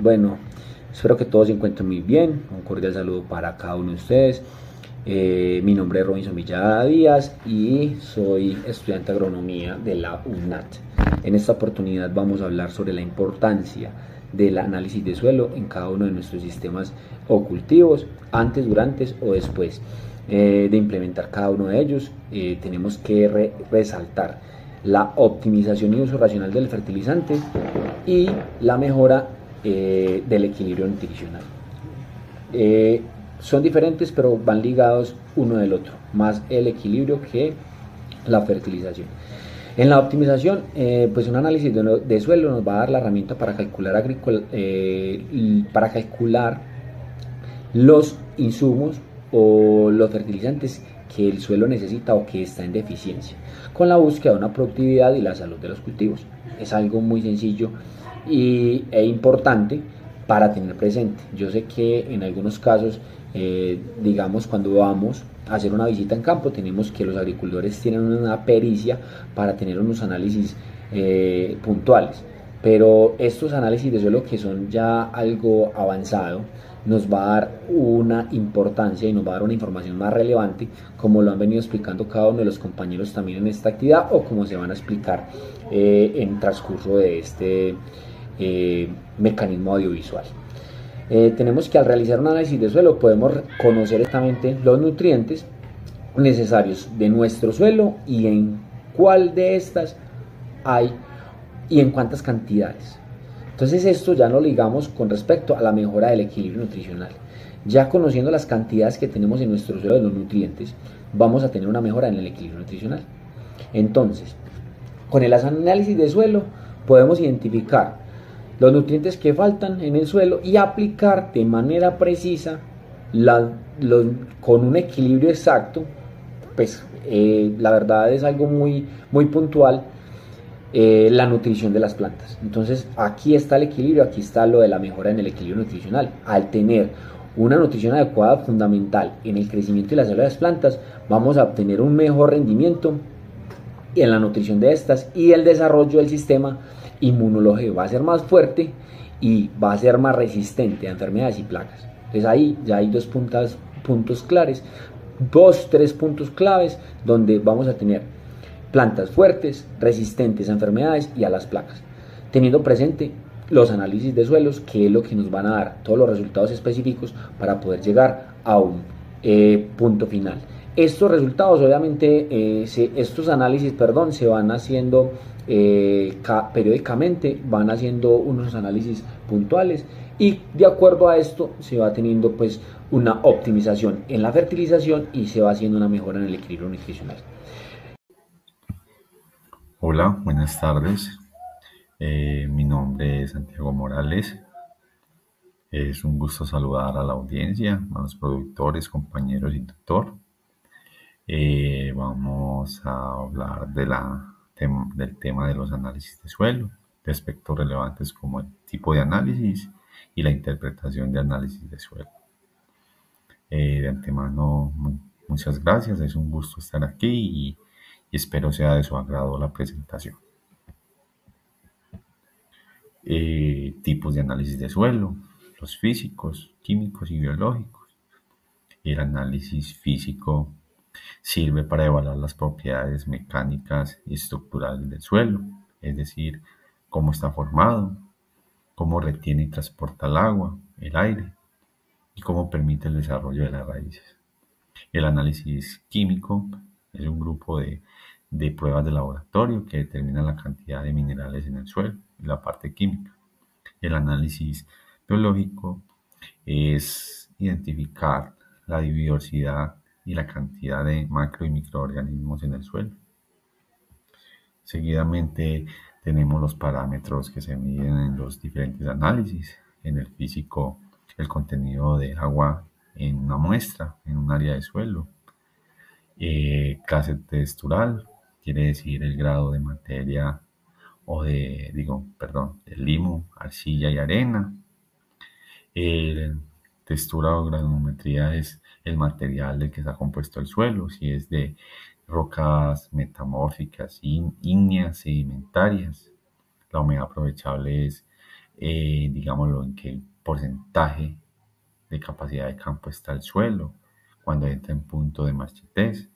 Bueno, espero que todos se encuentren muy bien. Un cordial saludo para cada uno de ustedes. Mi nombre es Robinson Villada Díaz y soy estudiante de agronomía de la UNAT. En esta oportunidad vamos a hablar sobre la importancia del análisis de suelo en cada uno de nuestros sistemas o cultivos, antes, durante o después de implementar cada uno de ellos. Tenemos que resaltar la optimización y uso racional del fertilizante y la mejora del equilibrio nutricional. Son diferentes pero van ligados uno del otro, más el equilibrio que la fertilización. En la optimización, pues un análisis de suelo nos va a dar la herramienta para calcular los insumos o los fertilizantes que el suelo necesita o que está en deficiencia, con la búsqueda de una productividad y la salud de los cultivos. Es algo muy sencillo e importante para tener presente. Yo sé que en algunos casos, digamos, cuando vamos a hacer una visita en campo, tenemos que los agricultores tienen una pericia para tener unos análisis puntuales, pero estos análisis de suelo que son ya algo avanzado nos va a dar una importancia y nos va a dar una información más relevante, como lo han venido explicando cada uno de los compañeros también en esta actividad o como se van a explicar en transcurso de este mecanismo audiovisual. Tenemos que al realizar un análisis de suelo podemos conocer exactamente los nutrientes necesarios de nuestro suelo y en cuál de estas hay y en cuántas cantidades. Entonces esto ya lo ligamos con respecto a la mejora del equilibrio nutricional. Ya conociendo las cantidades que tenemos en nuestro suelo de los nutrientes, vamos a tener una mejora en el equilibrio nutricional. Entonces, con el análisis de suelo podemos identificar los nutrientes que faltan en el suelo y aplicar de manera precisa con un equilibrio exacto. Pues la verdad es algo muy puntual, la nutrición de las plantas. Entonces aquí está el equilibrio, aquí está lo de la mejora en el equilibrio nutricional. Al tener una nutrición adecuada, fundamental en el crecimiento y la salud de las plantas, vamos a obtener un mejor rendimiento en la nutrición de estas y el desarrollo del sistema inmunológico va a ser más fuerte y va a ser más resistente a enfermedades y plagas. Entonces ahí ya hay puntos claves, tres puntos claves donde vamos a tener plantas fuertes, resistentes a enfermedades y a las plagas, teniendo presente los análisis de suelos, que es lo que nos van a dar todos los resultados específicos para poder llegar a un punto final. Estos resultados, obviamente, estos análisis, perdón, se van haciendo periódicamente, van haciendo unos análisis puntuales y de acuerdo a esto se va teniendo pues una optimización en la fertilización y se va haciendo una mejora en el equilibrio nutricional. Hola, buenas tardes. Mi nombre es Santiago Morales. Es un gusto saludar a la audiencia, a los productores, compañeros y tutor. Vamos a hablar del tema de los análisis de suelo, de aspectos relevantes como el tipo de análisis y la interpretación de análisis de suelo. De antemano, muchas gracias. Es un gusto estar aquí y espero sea de su agrado la presentación. Tipos de análisis de suelo, los físicos, químicos y biológicos. El análisis físico sirve para evaluar las propiedades mecánicas y estructurales del suelo, es decir, cómo está formado, cómo retiene y transporta el agua, el aire y cómo permite el desarrollo de las raíces. El análisis químico es un grupo de pruebas de laboratorio que determinan la cantidad de minerales en el suelo y la parte química. El análisis biológico es identificar la diversidad y la cantidad de macro y microorganismos en el suelo. Seguidamente tenemos los parámetros que se miden en los diferentes análisis. En el físico, el contenido de agua en una muestra, en un área de suelo. Clase textural, quiere decir el grado de materia de limo, arcilla y arena. Textura o granulometría es el material del que está compuesto el suelo, si es de rocas metamórficas, ígneas, sedimentarias. La humedad aprovechable es digámoslo, en qué porcentaje de capacidad de campo está el suelo, cuando entra en punto de marchitez,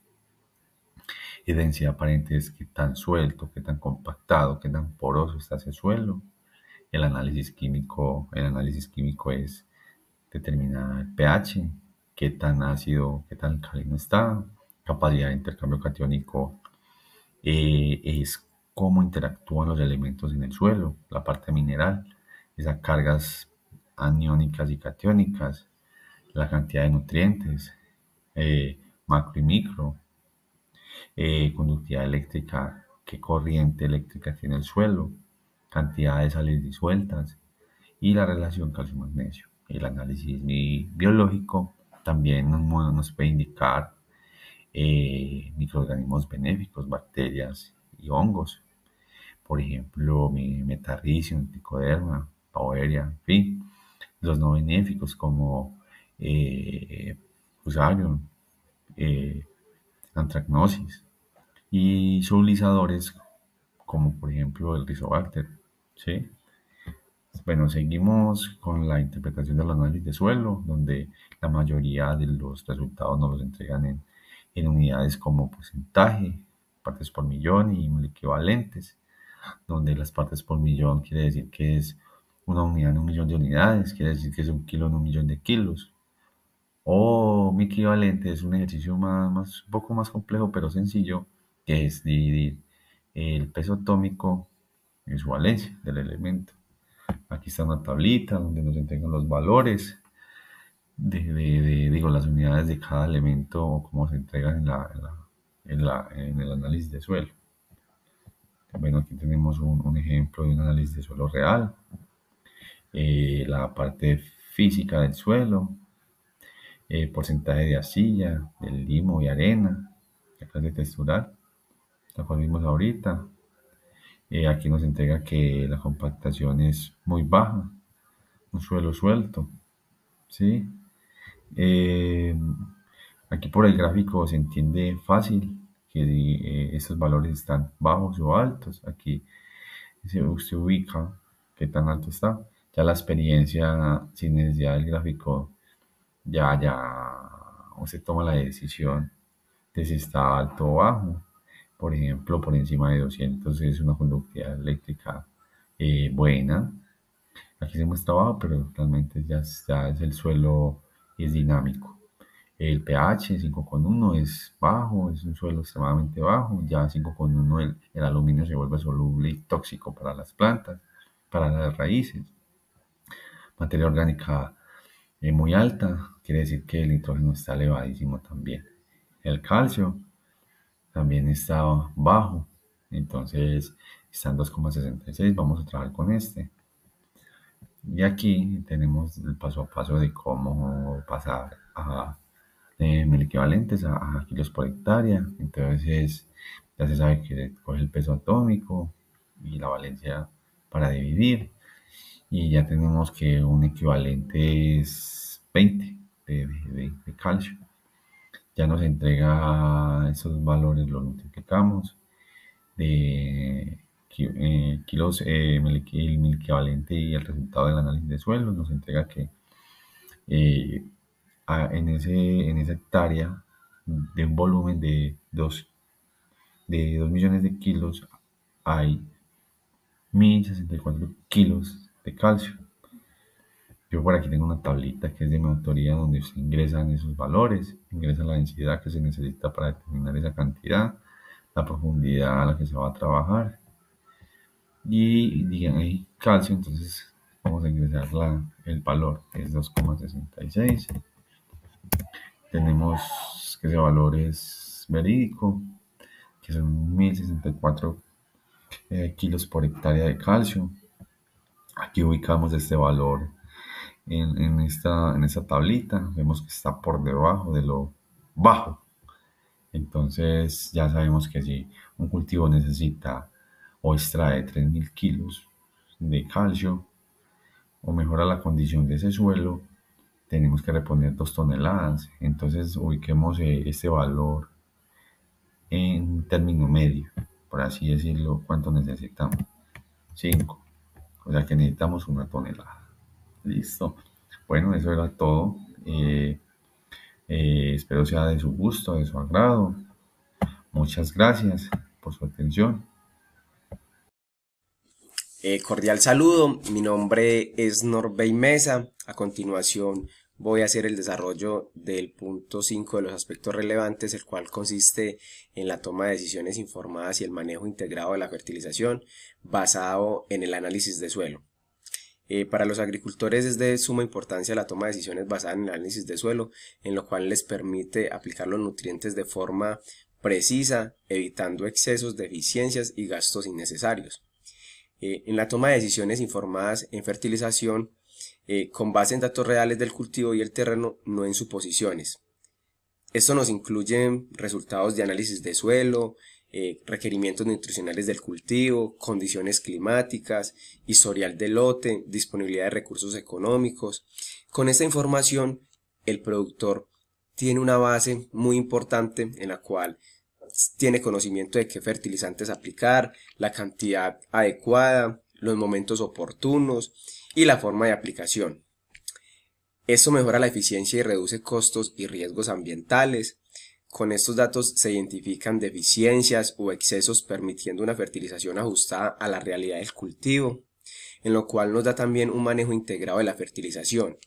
y densidad aparente es qué tan suelto, qué tan compactado, qué tan poroso está ese suelo. El análisis químico es determinar el pH, qué tan ácido, qué tan alcalino está, capacidad de intercambio catiónico es cómo interactúan los elementos en el suelo, la parte mineral, esas cargas aniónicas y catiónicas, la cantidad de nutrientes, macro y micro, conductividad eléctrica, qué corriente eléctrica tiene el suelo, cantidad de sales disueltas y la relación calcio-magnesio. El análisis biológico también nos puede indicar microorganismos benéficos, bacterias y hongos. Por ejemplo, Metarrhizium, Trichoderma, Paueria, en fin. Los no benéficos como Fusarium, eh, Anthracnosis. Y solubilizadores como por ejemplo el Rizobacter. ¿Sí? Bueno, seguimos con la interpretación del análisis de suelo, donde la mayoría de los resultados nos los entregan en unidades como porcentaje, partes por millón y equivalentes, donde las partes por millón quiere decir que es una unidad en un millón de unidades, quiere decir que es un kilo en un millón de kilos. O mi equivalente es un ejercicio un poco más complejo, pero sencillo, que es dividir el peso atómico en su valencia del elemento. Aquí está una tablita donde nos entregan los valores digo, las unidades de cada elemento o cómo se entregan en el análisis de suelo. Bueno, aquí tenemos un ejemplo de un análisis de suelo real. La parte física del suelo, porcentaje de arcilla, del limo y arena, la clase textural, la cual vimos ahorita. Aquí nos entrega que la compactación es muy baja, un suelo suelto, ¿sí? Eh, Aquí por el gráfico se entiende fácil que estos valores están bajos o altos. Aquí se ubica qué tan alto está. Ya la experiencia, sin necesidad del gráfico, ya se toma la decisión de si está alto o bajo. Por ejemplo, por encima de 200 es una conductividad eléctrica buena. Aquí se muestra bajo, pero realmente ya es el suelo y es dinámico. El pH 5,1 es bajo, es un suelo extremadamente bajo. Ya 5,1 el aluminio se vuelve soluble y tóxico para las plantas, para las raíces. Materia orgánica muy alta, quiere decir que el nitrógeno está elevadísimo también. El calcio también está bajo, entonces está en 2,66. Vamos a trabajar con este. Y aquí tenemos el paso a paso de cómo pasar mil equivalentes a kilos por hectárea. Entonces ya se sabe que coge el peso atómico y la valencia para dividir. Y ya tenemos que un equivalente es 20 de calcio. Ya nos entrega esos valores, los multiplicamos de kilos, el equivalente y el resultado del análisis de suelo nos entrega que eh, en esa hectárea de un volumen de 2 millones de kilos hay 1064 kilos de calcio. Yo por aquí tengo una tablita que es de mi autoría donde se ingresan esos valores, ingresa la densidad que se necesita para determinar esa cantidad, la profundidad a la que se va a trabajar y digan ahí calcio, entonces vamos a ingresar el valor, que es 2,66. Tenemos que ese valor es verídico, que son 1064 kilos por hectárea de calcio. Aquí ubicamos este valor en esta tablita, vemos que está por debajo de lo bajo. Entonces ya sabemos que si un cultivo necesita o extrae 3000 kilos de calcio o mejora la condición de ese suelo, tenemos que reponer 2 toneladas. Entonces ubiquemos este valor en término medio, por así decirlo, cuánto necesitamos. 5 O sea que necesitamos 1 tonelada. Listo. Bueno, eso era todo. Espero sea de su gusto, de su agrado. Muchas gracias por su atención. Cordial saludo, mi nombre es Norbey Mesa. A continuación voy a hacer el desarrollo del punto 5 de los aspectos relevantes, el cual consiste en la toma de decisiones informadas y el manejo integrado de la fertilización basado en el análisis de suelo. Para los agricultores es de suma importancia la toma de decisiones basada en el análisis de suelo, en lo cual les permite aplicar los nutrientes de forma precisa, evitando excesos, deficiencias y gastos innecesarios. En la toma de decisiones informadas en fertilización, con base en datos reales del cultivo y el terreno, no en suposiciones. Esto nos incluye resultados de análisis de suelo, requerimientos nutricionales del cultivo, condiciones climáticas, historial de lote, disponibilidad de recursos económicos. Con esta información, el productor tiene una base muy importante en la cual tiene conocimiento de qué fertilizantes aplicar, la cantidad adecuada, los momentos oportunos y la forma de aplicación. Esto mejora la eficiencia y reduce costos y riesgos ambientales. Con estos datos se identifican deficiencias o excesos, permitiendo una fertilización ajustada a la realidad del cultivo, en lo cual nos da también un manejo integrado de la fertilización.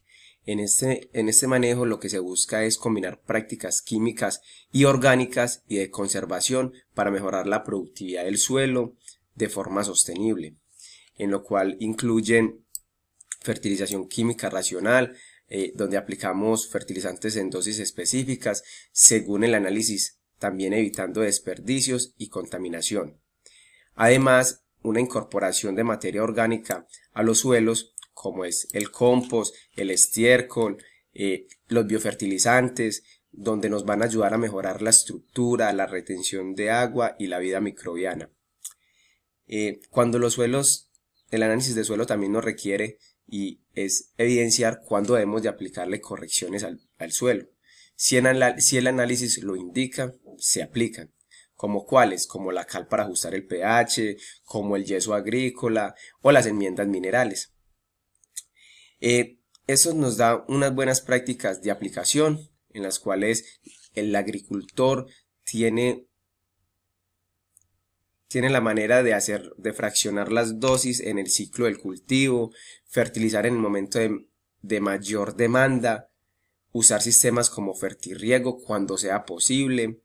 En este manejo lo que se busca es combinar prácticas químicas y orgánicas y de conservación para mejorar la productividad del suelo de forma sostenible, en lo cual incluyen fertilización química racional, donde aplicamos fertilizantes en dosis específicas según el análisis, también evitando desperdicios y contaminación. Además, una incorporación de materia orgánica a los suelos, como es el compost, el estiércol, los biofertilizantes, donde nos van a ayudar a mejorar la estructura, la retención de agua y la vida microbiana. Cuando los suelos, el análisis de suelo también nos requiere y es evidenciar cuándo debemos de aplicarle correcciones al suelo. Si el análisis lo indica, se aplican. ¿Como cuáles? Como la cal para ajustar el pH, como el yeso agrícola o las enmiendas minerales. Eso nos da unas buenas prácticas de aplicación en las cuales el agricultor tiene la manera de fraccionar las dosis en el ciclo del cultivo, fertilizar en el momento de mayor demanda, usar sistemas como fertirriego cuando sea posible,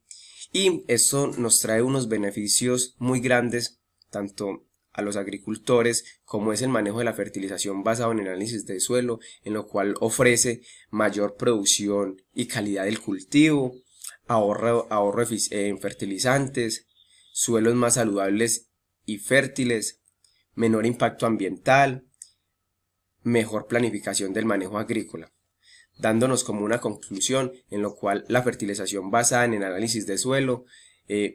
y esto nos trae unos beneficios muy grandes tanto a los agricultores como es el manejo de la fertilización basado en el análisis de suelo, en lo cual ofrece mayor producción y calidad del cultivo, ahorro en fertilizantes, suelos más saludables y fértiles, menor impacto ambiental, mejor planificación del manejo agrícola, dándonos como una conclusión en lo cual la fertilización basada en el análisis de suelo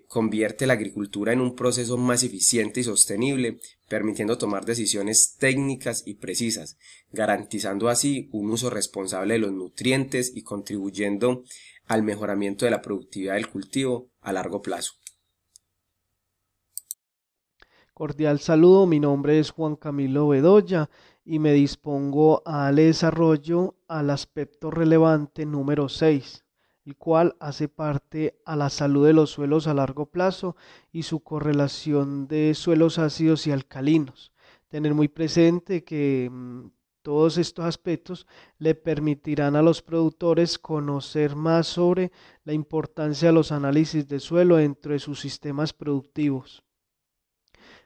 convierte la agricultura en un proceso más eficiente y sostenible, permitiendo tomar decisiones técnicas y precisas, garantizando así un uso responsable de los nutrientes y contribuyendo al mejoramiento de la productividad del cultivo a largo plazo. Cordial saludo, mi nombre es Juan Camilo Bedoya y me dispongo a darle desarrollo al aspecto relevante número 6, el cual hace parte a la salud de los suelos a largo plazo y su correlación de suelos ácidos y alcalinos. Tener muy presente que todos estos aspectos le permitirán a los productores conocer más sobre la importancia de los análisis de suelo dentro de sus sistemas productivos.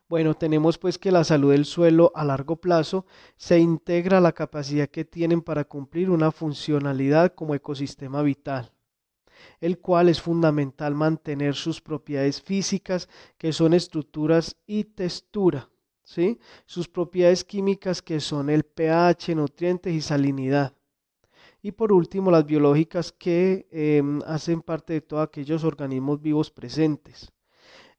Bueno, tenemos pues que la salud del suelo a largo plazo se integra a la capacidad que tienen para cumplir una funcionalidad como ecosistema vital, el cual es fundamental mantener sus propiedades físicas, que son estructuras y textura, ¿sí? Sus propiedades químicas, que son el pH, nutrientes y salinidad. Y por último, las biológicas, que hacen parte de todos aquellos organismos vivos presentes.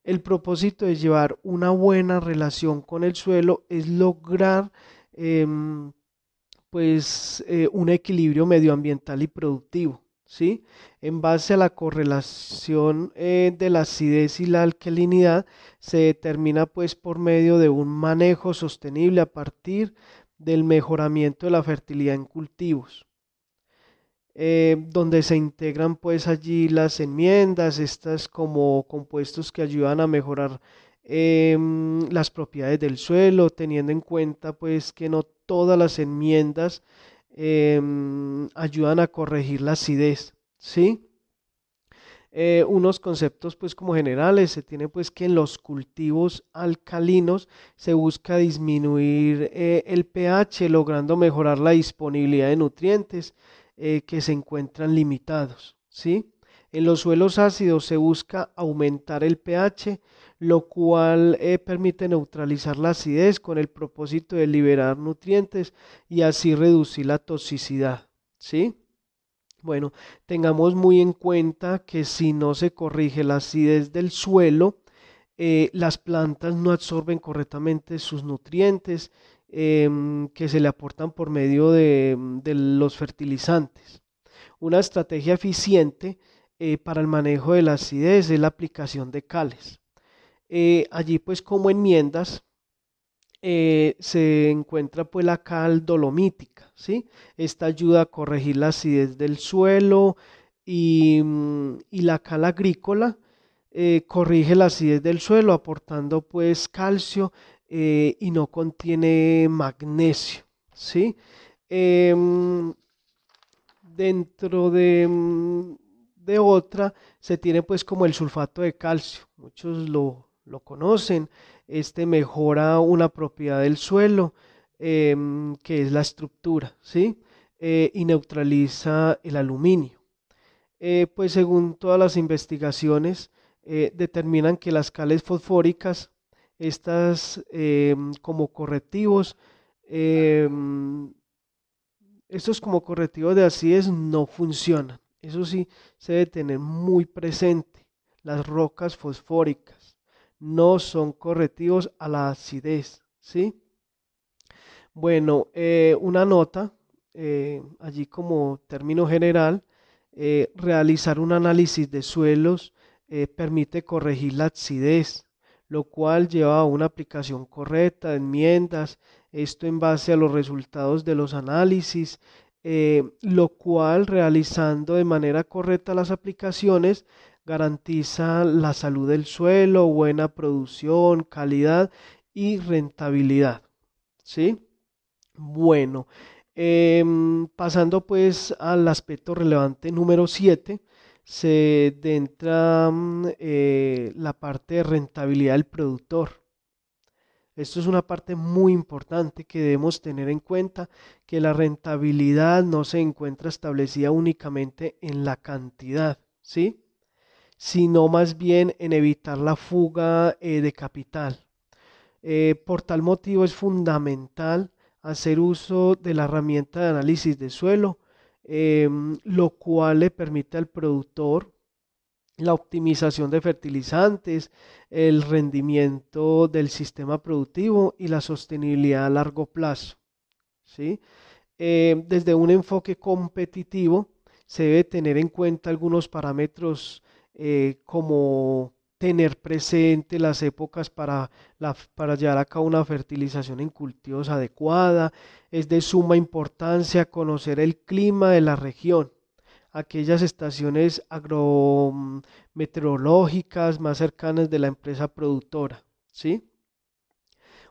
El propósito de llevar una buena relación con el suelo es lograr un equilibrio medioambiental y productivo, ¿sí? En base a la correlación de la acidez y la alcalinidad, se determina pues por medio de un manejo sostenible a partir del mejoramiento de la fertilidad en cultivos, donde se integran pues allí las enmiendas, estas como compuestos que ayudan a mejorar las propiedades del suelo, teniendo en cuenta pues que no todas las enmiendas ayudan a corregir la acidez, ¿sí? Unos conceptos pues como generales, se tiene pues que en los cultivos alcalinos se busca disminuir el pH, logrando mejorar la disponibilidad de nutrientes que se encuentran limitados, ¿sí? En los suelos ácidos se busca aumentar el pH, lo cual permite neutralizar la acidez con el propósito de liberar nutrientes y así reducir la toxicidad, ¿sí? Bueno, tengamos muy en cuenta que si no se corrige la acidez del suelo, las plantas no absorben correctamente sus nutrientes que se le aportan por medio de los fertilizantes. Una estrategia eficiente para el manejo de la acidez es la aplicación de cales. Allí pues como enmiendas se encuentra pues la cal dolomítica, ¿sí? Esta ayuda a corregir la acidez del suelo y la cal agrícola corrige la acidez del suelo aportando pues calcio y no contiene magnesio, ¿sí? Em, Dentro de otra se tiene pues como el sulfato de calcio, muchos lo conocen, este mejora una propiedad del suelo que es la estructura, ¿sí? Y neutraliza el aluminio. Pues según todas las investigaciones determinan que las cales fosfóricas, estas como correctivos, em, estos como correctivos de acidez no funcionan. Eso sí, se debe tener muy presente. Las rocas fosfóricas no son correctivos a la acidez, ¿sí? Bueno, una nota, allí como término general, realizar un análisis de suelos permite corregir la acidez, lo cual lleva a una aplicación correcta de enmiendas, esto en base a los resultados de los análisis, lo cual realizando de manera correcta las aplicaciones garantiza la salud del suelo, buena producción, calidad y rentabilidad, ¿sí? Bueno, pasando pues al aspecto relevante número 7, se entra la parte de rentabilidad del productor. Esto es una parte muy importante que debemos tener en cuenta, que la rentabilidad no se encuentra establecida únicamente en la cantidad, ¿sí? Sino más bien en evitar la fuga de capital. Por tal motivo es fundamental hacer uso de la herramienta de análisis de suelo, lo cual le permite al productor la optimización de fertilizantes, el rendimiento del sistema productivo y la sostenibilidad a largo plazo, ¿sí? Desde un enfoque competitivo se debe tener en cuenta algunos parámetros como tener presente las épocas para llevar a cabo una fertilización en cultivos adecuada. Es de suma importancia conocer el clima de la región, aquellas estaciones agrometeorológicas más cercanas de la empresa productora, ¿sí?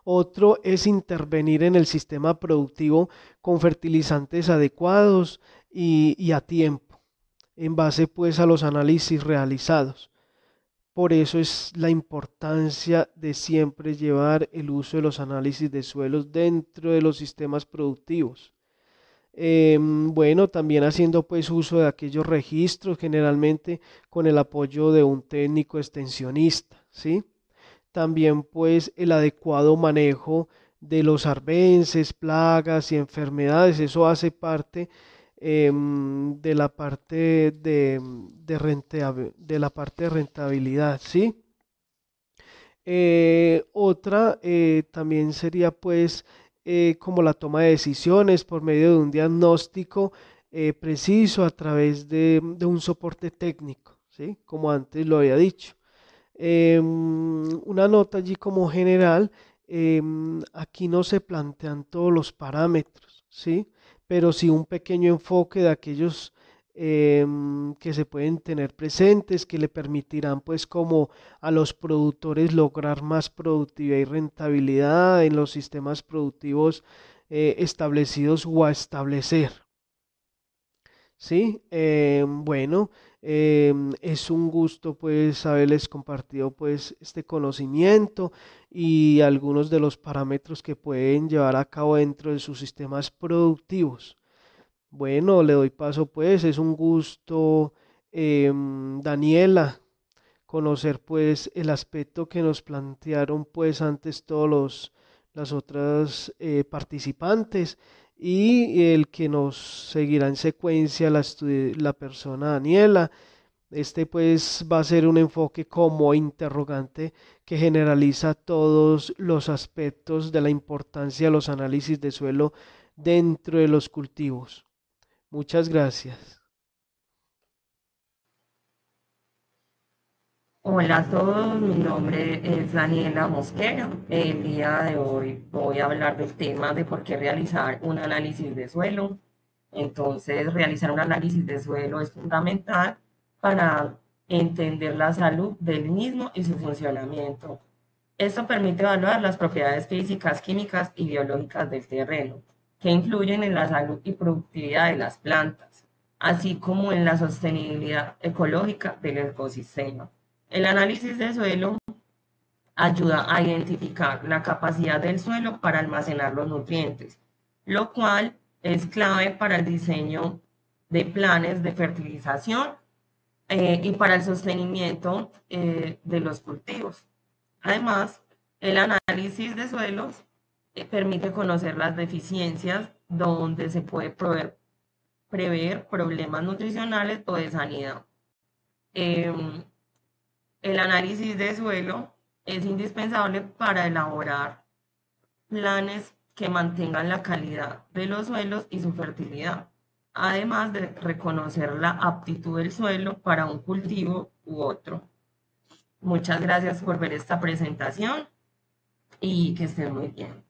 Otro es intervenir en el sistema productivo con fertilizantes adecuados y a tiempo, en base pues a los análisis realizados. Por eso es la importancia de siempre llevar el uso de los análisis de suelos dentro de los sistemas productivos. Bueno, también haciendo pues uso de aquellos registros, generalmente con el apoyo de un técnico extensionista, ¿sí? También pues el adecuado manejo de los arbences, plagas y enfermedades, eso hace parte de la parte de la parte de rentabilidad, ¿sí? Otra también sería pues como la toma de decisiones por medio de un diagnóstico preciso a través de un soporte técnico, ¿sí? Como antes lo había dicho. Una nota allí como general, aquí no se plantean todos los parámetros, ¿sí? Pero sí un pequeño enfoque de aquellos que se pueden tener presentes, que le permitirán pues como a los productores lograr más productividad y rentabilidad en los sistemas productivos establecidos o a establecer. Sí, bueno, es un gusto pues haberles compartido pues este conocimiento y algunos de los parámetros que pueden llevar a cabo dentro de sus sistemas productivos. Bueno, le doy paso pues, es un gusto, Daniela, conocer pues el aspecto que nos plantearon pues antes todos las otras participantes y el que nos seguirá en secuencia la persona Daniela. Este pues va a ser un enfoque como interrogante que generaliza todos los aspectos de la importancia de los análisis de suelo dentro de los cultivos. Muchas gracias. Hola a todos, mi nombre es Daniela Mosquera. El día de hoy voy a hablar del tema de por qué realizar un análisis de suelo. Entonces, realizar un análisis de suelo es fundamental para entender la salud del mismo y su funcionamiento. Esto permite evaluar las propiedades físicas, químicas y biológicas del terreno, que influyen en la salud y productividad de las plantas, así como en la sostenibilidad ecológica del ecosistema. El análisis de suelo ayuda a identificar la capacidad del suelo para almacenar los nutrientes, lo cual es clave para el diseño de planes de fertilización y para el sostenimiento de los cultivos. Además, el análisis de suelos permite conocer las deficiencias donde se puede prever problemas nutricionales o de sanidad. Eh, el análisis de suelo es indispensable para elaborar planes que mantengan la calidad de los suelos y su fertilidad, además de reconocer la aptitud del suelo para un cultivo u otro. Muchas gracias por ver esta presentación y que estén muy bien.